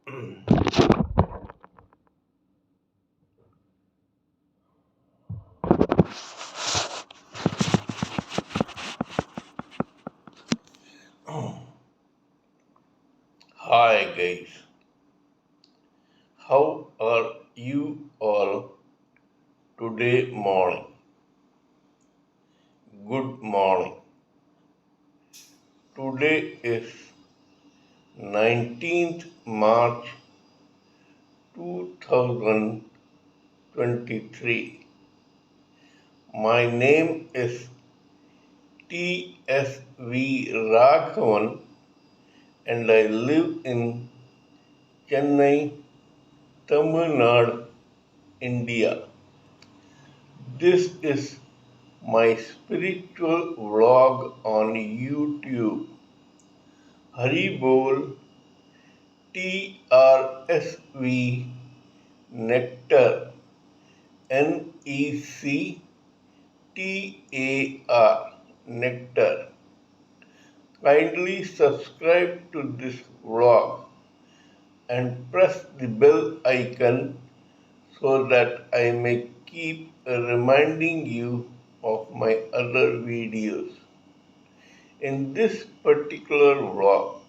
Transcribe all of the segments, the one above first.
Hi guys, how are you all today morning? Good morning. Today is 19th March 2023. My name is TSV Raghavan and I live in Chennai, Tamil Nadu, India. This is my spiritual vlog on YouTube. Haribol TRSV Nectar NECTAR Nectar. Kindly subscribe to this vlog and press the bell icon so that I may keep reminding you of my other videos. In this particular vlog,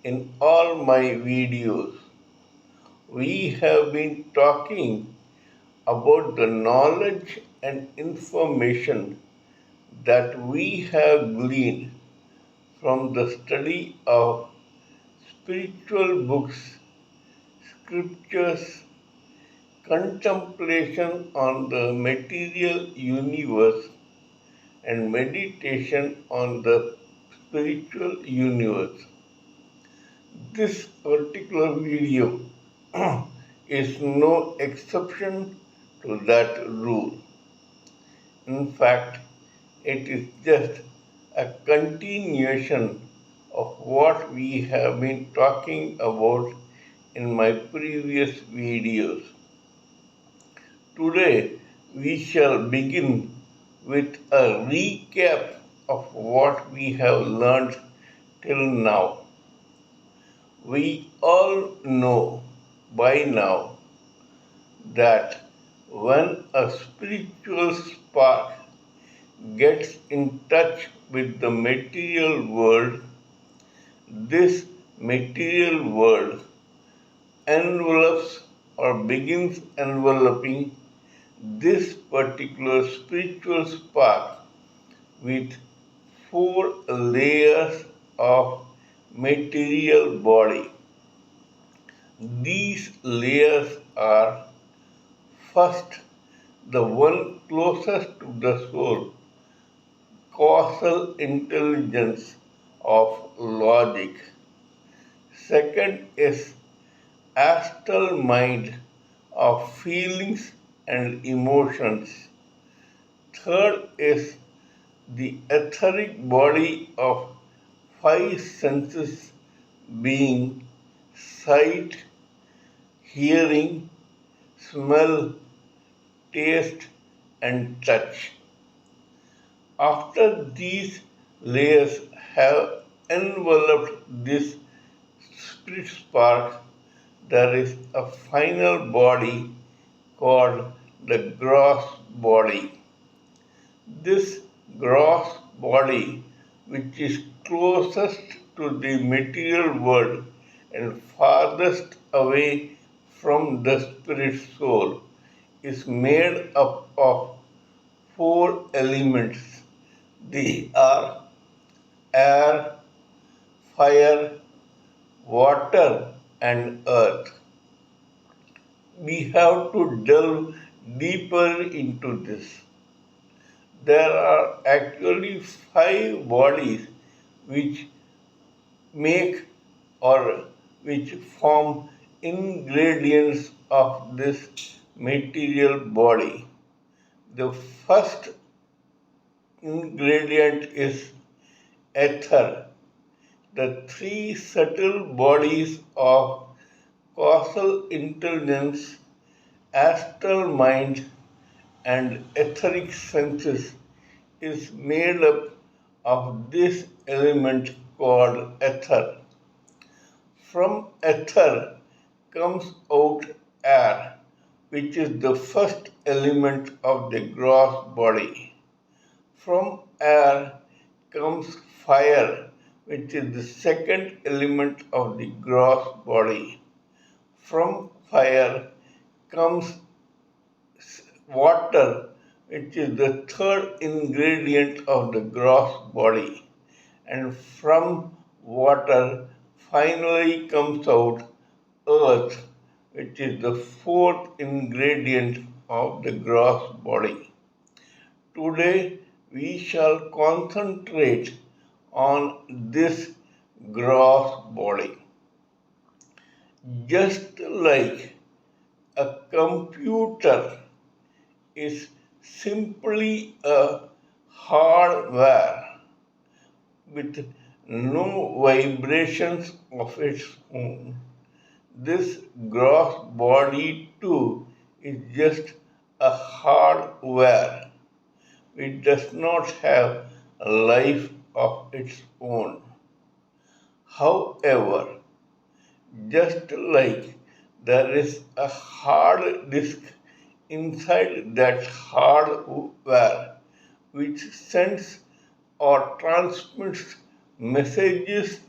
in all my videos, we have been talking about the knowledge and information that we have gleaned from the study of spiritual books, scriptures, contemplation on the material universe, and meditation on the spiritual universe. This particular video is no exception to that rule. In fact, it is just a continuation of what we have been talking about in my previous videos. Today, we shall begin with a recap of what we have learned till now. We all know by now that when a spiritual spark gets in touch with the material world, this material world envelops or begins enveloping this particular spiritual spark with four layers of material body. These layers are: first, the one closest to the soul, causal intelligence of logic. Second is astral mind of feelings and emotions. Third is the etheric body of five senses, being sight, hearing, smell, taste, and touch. After these layers have enveloped this spirit spark, there is a final body called the gross body. This gross body, which is closest to the material world and farthest away from the spirit soul, is made up of four elements. They are air, fire, water, and earth. We have to delve deeper into this. There are actually five bodies which make or which form ingredients of this material body. The first ingredient is ether. The three subtle bodies of causal intelligence, astral mind, and etheric senses is made up of this element called ether. From ether, comes out air, which is the first element of the gross body. From air comes fire, which is the second element of the gross body. From fire comes water, which is the third ingredient of the gross body. And from water finally comes out earth, which is the fourth ingredient of the gross body. Today we shall concentrate on this gross body. Just like a computer is simply a hardware with no vibrations of its own, this gross body too is just a hardware which does not have a life of its own. However, just like there is a hard disk inside that hardware which sends or transmits messages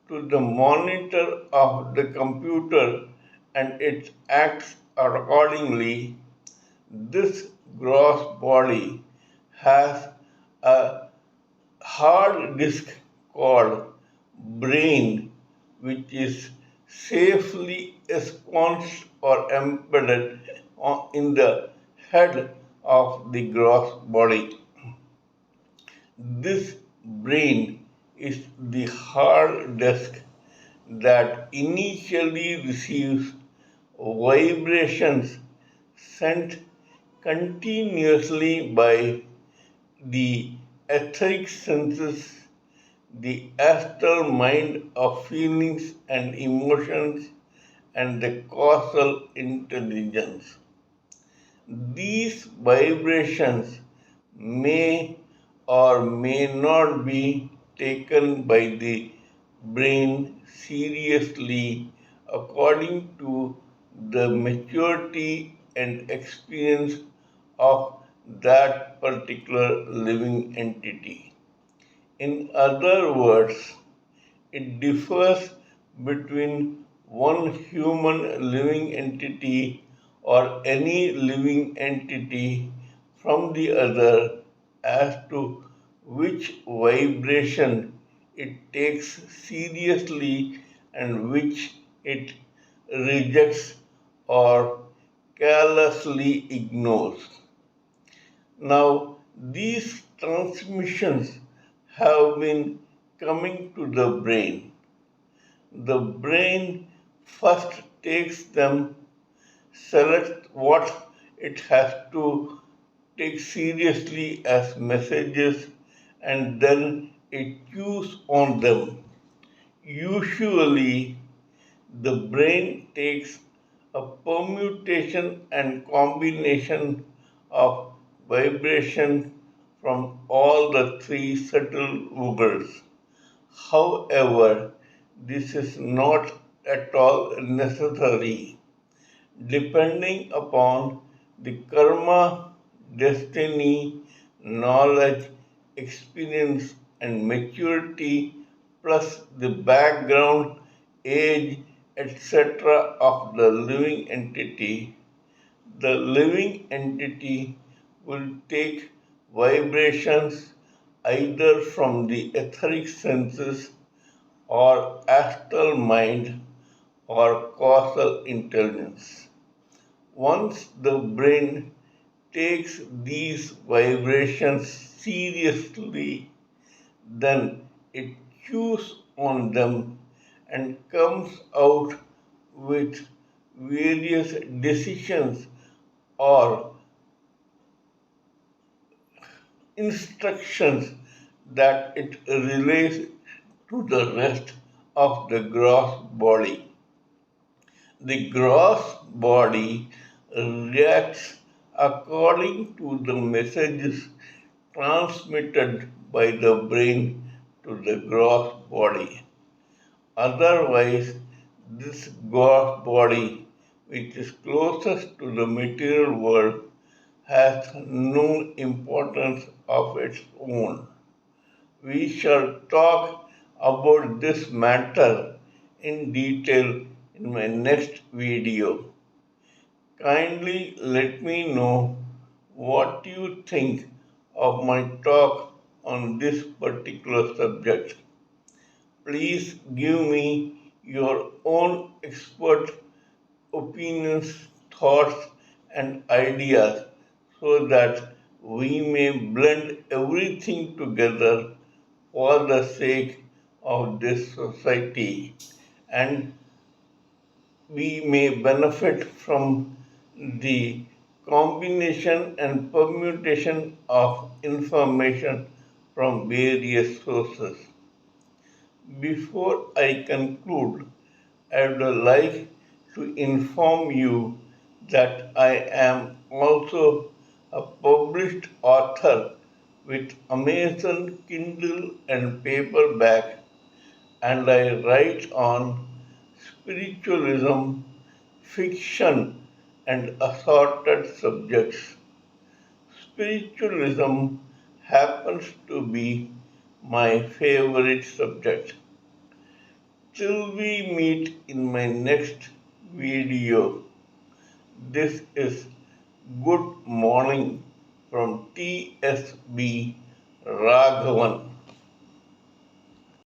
to the monitor of the computer and it acts accordingly, this gross body has a hard disk called brain, which is safely ensconced or embedded in the head of the gross body. This brain is the hard disk that initially receives vibrations sent continuously by the etheric senses, the astral mind of feelings and emotions, and the causal intelligence. These vibrations may or may not be taken by the brain seriously according to the maturity and experience of that particular living entity. In other words, it differs between one human living entity or any living entity from the other as to which vibration it takes seriously and which it rejects or carelessly ignores. Now, these transmissions have been coming to the brain. The brain first takes them, selects what it has to take seriously as messages, and then it chews on them. Usually, the brain takes a permutation and combination of vibration from all the three subtle vogels. However, this is not at all necessary. Depending upon the karma, destiny, knowledge, experience, and maturity, plus the background, age, etc. of the living entity will take vibrations either from the etheric senses or astral mind or causal intelligence. Once the brain takes these vibrations seriously, then it chews on them and comes out with various decisions or instructions that it relays to the rest of the gross body. The gross body reacts according to the messages transmitted by the brain to the gross body. Otherwise, this gross body which is closest to the material world, has no importance of its own. We shall talk about this matter in detail in my next video. Kindly let me know what you think of my talk on this particular subject. Please give me your own expert opinions, thoughts, and ideas so that we may blend everything together for the sake of this society and we may benefit from the combination and permutation of information from various sources. Before I conclude, I would like to inform you that I am also a published author with Amazon Kindle and paperback, and I write on spiritualism, fiction, and assorted subjects. Spiritualism happens to be my favorite subject. Till we meet in my next video, this is Good Morning from TSB Raghavan.